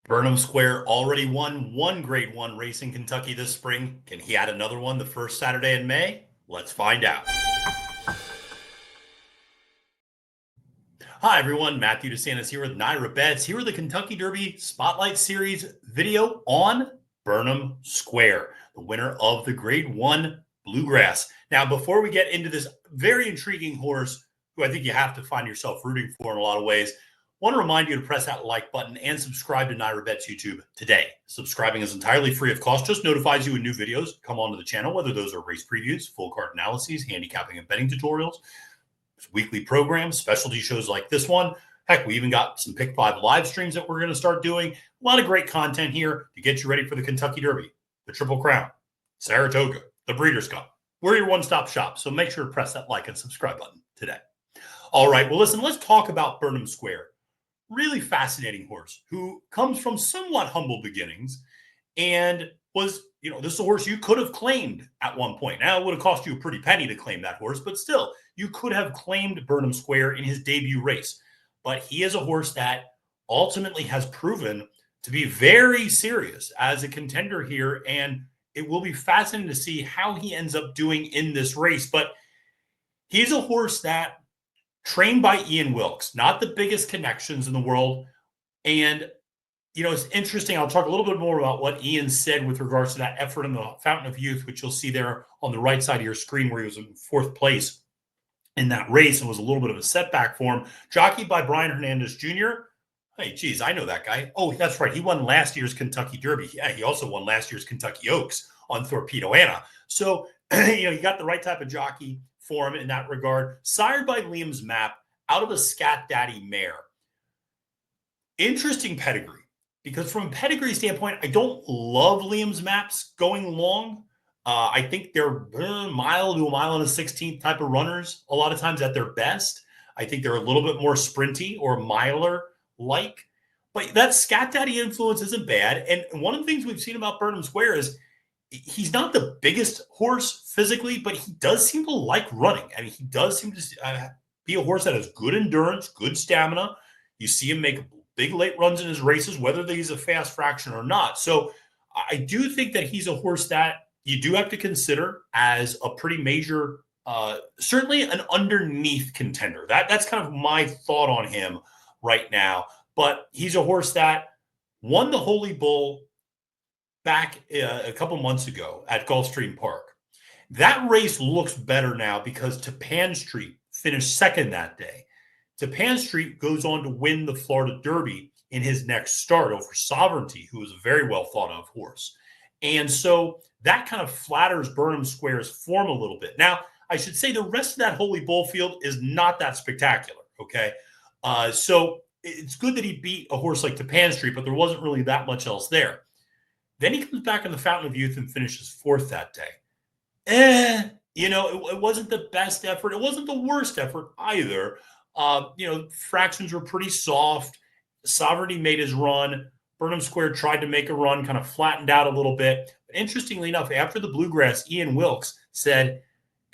Burnham Square already won one Grade 1 race in Kentucky this spring. Can he add another one the first Saturday in May? Let's find out. Hi, everyone. Matthew DeSantis here with NYRA Bets. Here with the Kentucky Derby Spotlight Series video on Burnham Square, the winner of the Grade 1 Bluegrass. Now, before we get into this very intriguing horse, who I think you have to find yourself rooting for in a lot of ways, I want to remind you to press that like button and subscribe to NYRA Bets YouTube today. Subscribing is entirely free of cost, just notifies you when new videos come onto the channel, whether those are race previews, full card analyses, handicapping and betting tutorials, weekly programs, specialty shows like this one. Heck, we even got some Pick 5 live streams that we're going to start doing. A lot of great content here to get you ready for the Kentucky Derby, the Triple Crown, Saratoga, the Breeders' Cup. We're your one-stop shop, so make sure to press that like and subscribe button today. All right, well, listen, let's talk about Burnham Square. Really fascinating horse who comes from somewhat humble beginnings and was, this is a horse you could have claimed at one point. Now, it would have cost you a pretty penny to claim that horse, but still, you could have claimed Burnham Square in his debut race. But he is a horse that ultimately has proven to be very serious as a contender here, and it will be fascinating to see how he ends up doing in this race. But he's a horse that trained by Ian Wilkes, not the biggest connections in the world. And, it's interesting. I'll talk a little bit more about what Ian said with regards to that effort in the Fountain of Youth, which you'll see there on the right side of your screen, where he was in fourth place in that race and was a little bit of a setback for him. Jockeyed by Brian Hernandez Jr. Hey, geez, I know that guy. Oh, that's right. He won last year's Kentucky Derby. Yeah, he also won last year's Kentucky Oaks on Torpedo Anna. So, you got the right type of jockey for him in that regard. Sired by Liam's Map out of a Scat Daddy mare. Interesting pedigree, because from a pedigree standpoint, I don't love Liam's Maps going long. I think they're mile to a mile and a 16th type of runners a lot of times at their best. I think they're a little bit more sprinty or miler-like. But that Scat Daddy influence isn't bad. And one of the things we've seen about Burnham Square is he's not the biggest horse physically, but he does seem to like running. I mean, he does seem to be a horse that has good endurance, good stamina. You see him make big late runs in his races, whether he's a fast fraction or not. So I do think that he's a horse that you do have to consider as a pretty major, certainly an underneath contender. That's kind of my thought on him right now. But he's a horse that won the Holy Bull back a couple months ago at Gulfstream Park. That race looks better now because Tapan Street finished second that day. Tapan Street goes on to win the Florida Derby in his next start over Sovereignty, who is a very well thought of horse. And so that kind of flatters Burnham Square's form a little bit. Now, I should say the rest of that Holy Bull field is not that spectacular, okay? So it's good that he beat a horse like Tapan Street, but there wasn't really that much else there. Then he comes back in the Fountain of Youth and finishes fourth that day. It wasn't the best effort. It wasn't the worst effort either. Fractions were pretty soft. Sovereignty made his run. Burnham Square tried to make a run, kind of flattened out a little bit. But interestingly enough, after the Bluegrass, Ian Wilkes said,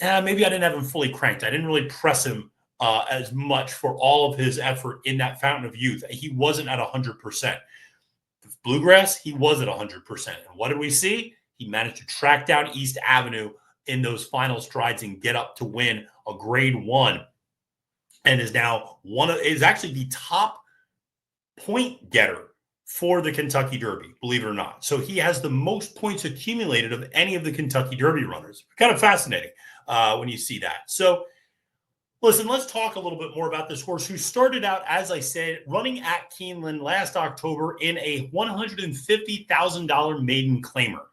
maybe I didn't have him fully cranked. I didn't really press him as much for all of his effort in that Fountain of Youth. He wasn't at 100%. Bluegrass, he was at 100%. And what did we see? He managed to track down East Avenue in those final strides and get up to win a Grade 1, and is now is actually the top point getter for the Kentucky Derby, believe it or not. So he has the most points accumulated of any of the Kentucky Derby runners. Kind of fascinating when you see that. So listen, let's talk a little bit more about this horse who started out, as I said, running at Keeneland last October in a $150,000 maiden claimer.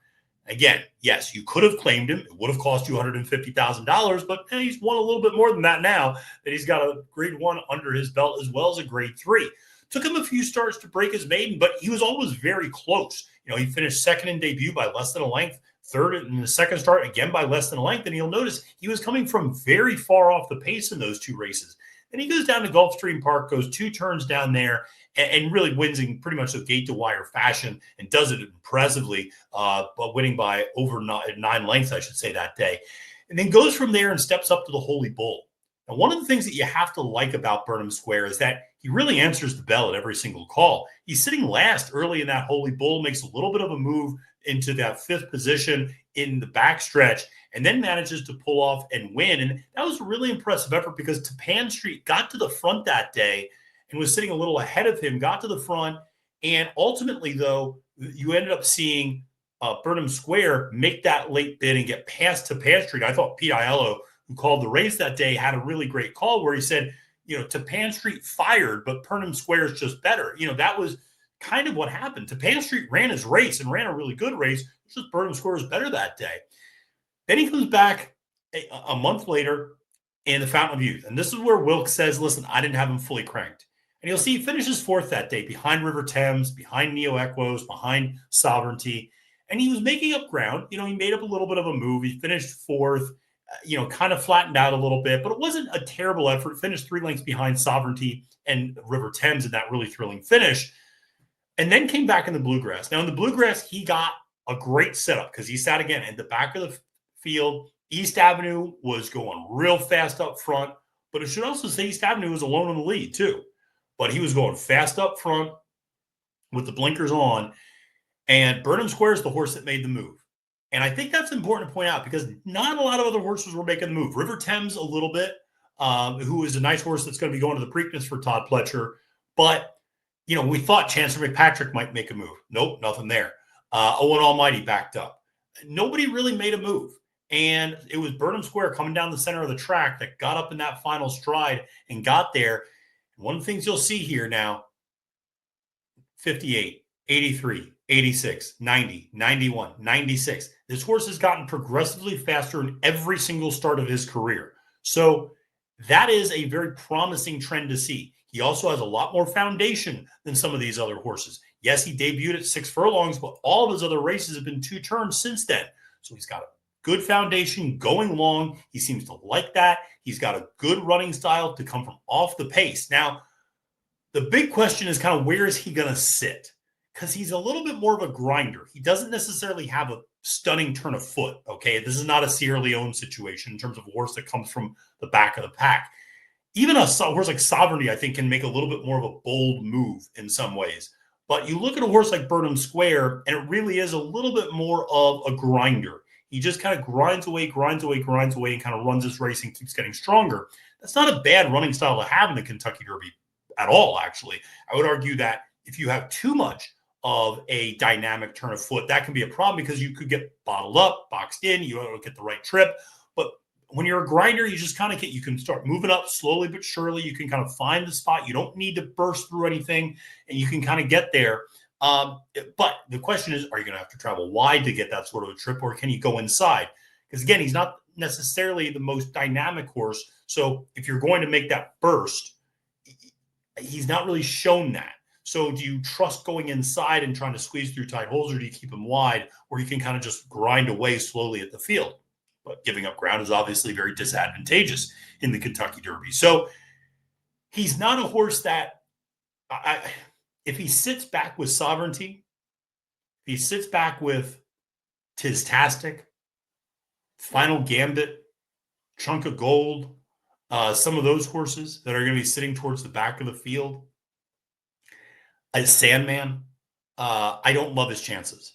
Again, yes, you could have claimed him. It would have cost you $150,000, but he's won a little bit more than that now that he's got a Grade 1 under his belt as well as a Grade 3. Took him a few starts to break his maiden, but he was always very close. He finished second in debut by less than a length, third in the second start, again by less than a length. And you'll notice he was coming from very far off the pace in those two races. Then he goes down to Gulfstream Park, goes two turns down there, and really wins in pretty much a gate-to-wire fashion and does it impressively, but winning by over nine lengths, I should say, that day. And then goes from there and steps up to the Holy Bull. Now, one of the things that you have to like about Burnham Square is that he really answers the bell at every single call. He's sitting last early in that Holy Bull, makes a little bit of a move into that fifth position in the backstretch, and then manages to pull off and win. And that was a really impressive effort because Tapan Street got to the front that day and was sitting a little ahead of him, got to the front. And ultimately, though, you ended up seeing Burnham Square make that late bid and get past Tapan Street. I thought Pete Aiello, who called the race that day, had a really great call where he said, Tapan Street fired, but Burnham Square is just better. That was kind of what happened. Tapan Street ran his race and ran a really good race. It's just Burnham Square was better that day. Then he comes back a month later in the Fountain of Youth. And this is where Wilkes says, listen, I didn't have him fully cranked. And you'll see he finishes fourth that day behind River Thames, behind Neo Equos, behind Sovereignty. And he was making up ground. He made up a little bit of a move. He finished fourth, kind of flattened out a little bit, but it wasn't a terrible effort. Finished 3 lengths behind Sovereignty and River Thames in that really thrilling finish. And then came back in the Bluegrass. Now, in the Bluegrass, he got a great setup because he sat again at the back of the field. East Avenue was going real fast up front, but it should also say East Avenue was alone in the lead, too. But he was going fast up front with the blinkers on. And Burnham Square is the horse that made the move. And I think that's important to point out because not a lot of other horses were making the move. River Thames a little bit, who is a nice horse that's going to be going to the Preakness for Todd Pletcher. But, we thought Chancellor McPatrick might make a move. Nope, nothing there. Owen Almighty backed up. Nobody really made a move. And it was Burnham Square coming down the center of the track that got up in that final stride and got there. One of the things you'll see here now, 58, 83, 86, 90, 91, 96. This horse has gotten progressively faster in every single start of his career. So that is a very promising trend to see. He also has a lot more foundation than some of these other horses. Yes, he debuted at 6 furlongs, but all of his other races have been 2 turns since then. So he's got a good foundation going long. He seems to like that. He's got a good running style to come from off the pace. Now, the big question is kind of where is he going to sit? Because he's a little bit more of a grinder. He doesn't necessarily have a stunning turn of foot, okay? This is not a Sierra Leone situation in terms of a horse that comes from the back of the pack. Even a horse like Sovereignty, I think, can make a little bit more of a bold move in some ways. But you look at a horse like Burnham Square, and it really is a little bit more of a grinder. He just kind of grinds away, and kind of runs his race and keeps getting stronger. That's not a bad running style to have in the Kentucky Derby at all, actually. I would argue that if you have too much of a dynamic turn of foot, that can be a problem because you could get bottled up, boxed in, you don't get the right trip. But when you're a grinder, you just kind of you can start moving up slowly but surely. You can kind of find the spot. You don't need to burst through anything, and you can kind of get there. But the question is, are you going to have to travel wide to get that sort of a trip, or can you go inside? Because, again, he's not necessarily the most dynamic horse. So if you're going to make that burst, he's not really shown that. So do you trust going inside and trying to squeeze through tight holes, or do you keep him wide where you can kind of just grind away slowly at the field? But giving up ground is obviously very disadvantageous in the Kentucky Derby. So he's not a horse that if he sits back with Sovereignty, if he sits back with Tistastic, Final Gambit, Chunk of Gold, some of those horses that are going to be sitting towards the back of the field, as Sandman, I don't love his chances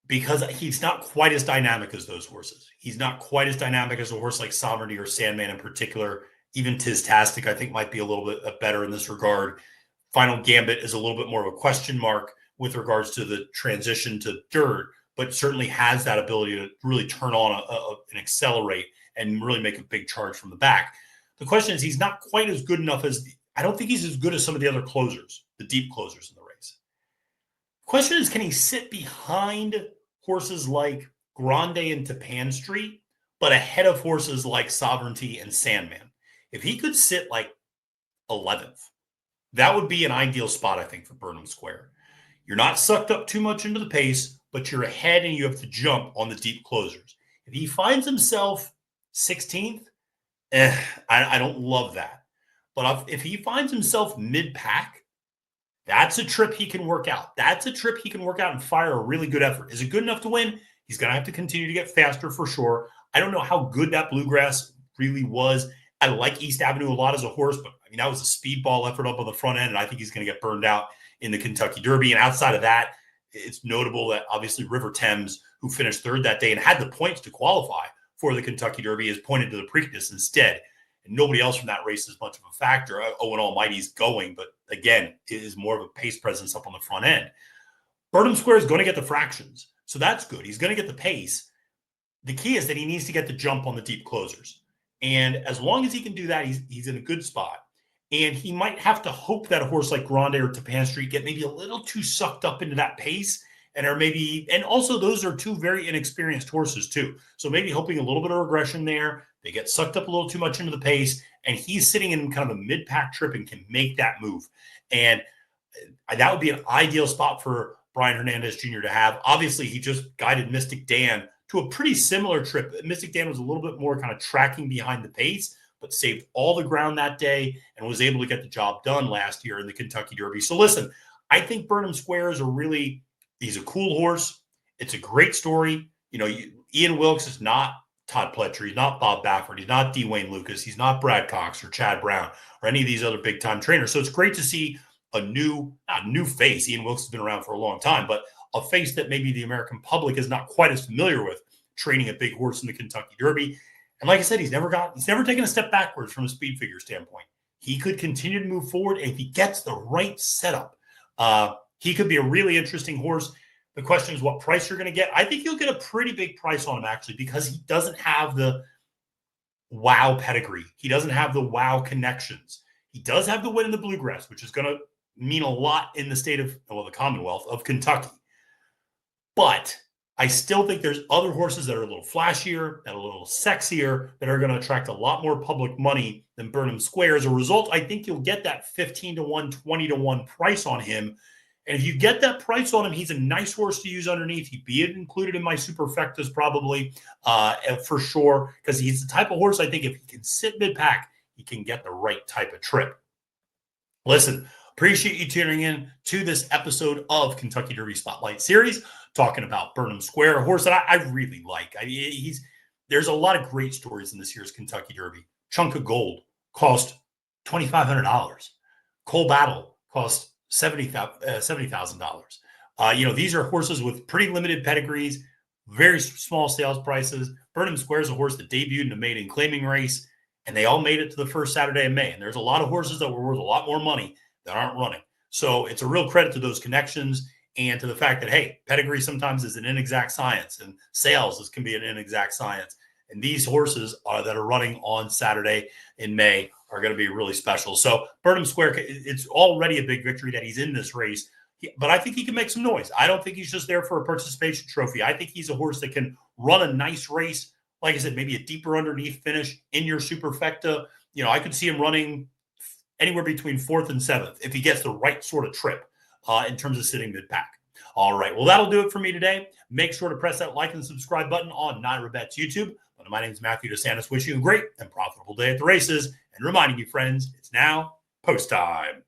because he's not quite as dynamic as those horses. He's not quite as dynamic as a horse like Sovereignty or Sandman in particular. Even Tistastic, I think, might be a little bit better in this regard. Final Gambit is a little bit more of a question mark with regards to the transition to dirt, but certainly has that ability to really turn on and accelerate and really make a big charge from the back. The question is, he's not quite as good enough I don't think he's as good as some of the other closers, the deep closers in the race. Question is, can he sit behind horses like Grande and Tapan Street, but ahead of horses like Sovereignty and Sandman? If he could sit like 11th, that would be an ideal spot, I think, for Burnham Square. You're not sucked up too much into the pace, but you're ahead and you have to jump on the deep closers. If he finds himself 16th, I don't love that. But if he finds himself mid-pack, that's a trip he can work out. That's a trip he can work out and fire a really good effort. Is it good enough to win? He's going to have to continue to get faster for sure. I don't know how good that Bluegrass really was I like East Avenue a lot as a horse, but I mean, that was a speedball effort up on the front end, and I think he's going to get burned out in the Kentucky Derby. And outside of that, it's notable that obviously River Thames, who finished third that day and had the points to qualify for the Kentucky Derby, is pointed to the Preakness instead. And nobody else from that race is much of a factor. Owen Almighty's going, but again, it is more of a pace presence up on the front end. Burnham Square is going to get the fractions, so that's good. He's going to get the pace. The key is that he needs to get the jump on the deep closers. And as long as he can do that, he's in a good spot. And he might have to hope that a horse like Grande or Tapan Street get maybe a little too sucked up into that pace. And also those are two very inexperienced horses too. So maybe hoping a little bit of regression there. They get sucked up a little too much into the pace, and he's sitting in kind of a mid-pack trip and can make that move. And that would be an ideal spot for Brian Hernandez Jr. to have. Obviously, he just guided Mystic Dan to a pretty similar trip. Mystic Dan was a little bit more kind of tracking behind the pace, but saved all the ground that day and was able to get the job done last year in the Kentucky Derby. So listen, I think Burnham Square is he's a cool horse. It's a great story. Ian Wilkes is not Todd Pletcher. He's not Bob Baffert. He's not D. Wayne Lucas. He's not Brad Cox or Chad Brown or any of these other big-time trainers. So it's great to see a new face. Ian Wilkes has been around for a long time, but a face that maybe the American public is not quite as familiar with training a big horse in the Kentucky Derby. And like I said, he's never taken a step backwards from a speed figure standpoint. He could continue to move forward, and if he gets the right setup, he could be a really interesting horse. The question is what price you're going to get. I think you'll get a pretty big price on him, actually, because he doesn't have the wow pedigree. He doesn't have the wow connections. He does have the win in the Bluegrass, which is going to mean a lot in the the Commonwealth of Kentucky. But I still think there's other horses that are a little flashier, that are a little sexier, that are going to attract a lot more public money than Burnham Square. As a result, I think you'll get that 15-1, 20-1 price on him. And if you get that price on him, he's a nice horse to use underneath. He'd be included in my superfectas probably for sure, because he's the type of horse I think if he can sit mid-pack, he can get the right type of trip. Listen, appreciate you tuning in to this episode of Kentucky Derby Spotlight Series, talking about Burnham Square, a horse that I really like. There's a lot of great stories in this year's Kentucky Derby. Chunk of Gold cost $2,500. Coal Battle cost $70,000. These are horses with pretty limited pedigrees, very small sales prices. Burnham Square is a horse that debuted in a maiden claiming race, and they all made it to the first Saturday in May. And there's a lot of horses that were worth a lot more money that aren't running. So it's a real credit to those connections and to the fact that, hey, pedigree sometimes is an inexact science, and sales can be an inexact science. And these horses that are running on Saturday in May are going to be really special. So Burnham Square, it's already a big victory that he's in this race. But I think he can make some noise. I don't think he's just there for a participation trophy. I think he's a horse that can run a nice race. Like I said, maybe a deeper underneath finish in your superfecta. I could see him running anywhere between 4th and 7th if he gets the right sort of trip in terms of sitting mid-pack. All right, well, that'll do it for me today. Make sure to press that like and subscribe button on NYRA Bets YouTube. My name is Matthew DeSantis, wishing you a great and profitable day at the races, and reminding you, friends, it's now post time.